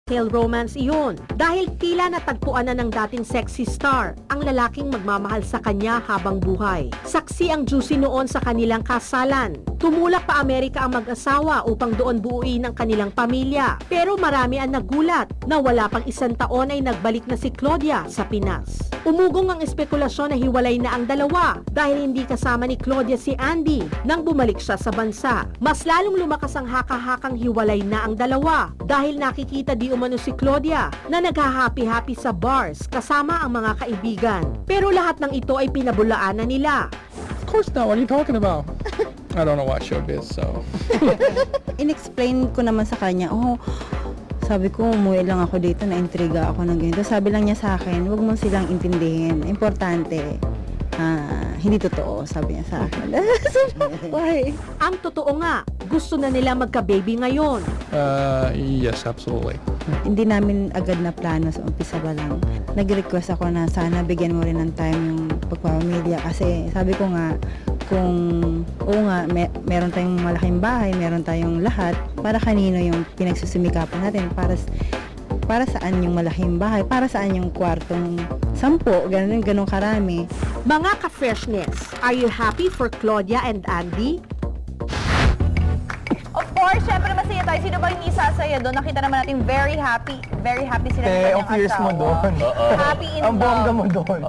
Tale romance iyon dahil tila natagpuan na ng dating sexy star ang lalaking magmamahal sa kanya habang buhay. Saksi ang juicy noon sa kanilang kasalan. Tumulak pa Amerika ang mag-asawa upang doon buuin ang kanilang pamilya. Pero marami ang nagulat na wala pang isang taon ay nagbalik na si Claudia sa Pinas. Umugong ang espekulasyon na hiwalay na ang dalawa dahil hindi kasama ni Claudia si Andy nang bumalik siya sa bansa. Mas lalong lumakas ang haka-hakang hiwalay na ang dalawa dahil nakikita di umano si Claudia na naghahappy-happy sa bars kasama ang mga kaibigan. Pero lahat ng ito ay pinabulaanan nila. Of course not. What are you talking about? I don't know what showbiz, so... In-explain ko naman sa kanya, sabi ko, umuwi lang ako dito, na-intriga ako ng ganito. Sabi lang niya sa akin, huwag mo silang intindihin. Importante, hindi totoo, sabi niya sa akin. Why? Ang totoo nga, gusto na nila magka-baby ngayon. Yes, absolutely. Hindi namin agad na plano sa umpisa pa lang. Nag-request ako na sana bigyan mo rin ng time yung pagpapamilya kasi sabi ko nga, kung meron tayong malaking bahay, meron tayong lahat, para kanino yung pinagsusumikapan natin, para saan yung malaking bahay, para saan yung kwartong 10, ganun karami. Mga ka-freshness, are you happy for Claudia and Andy? Of course, syempre masaya tayo. Sino ba hindi sasaya doon? Nakita naman natin very happy sila ng kanyang Ang fierce mo asawa. doon. Happy in Ang bongga love. mo doon.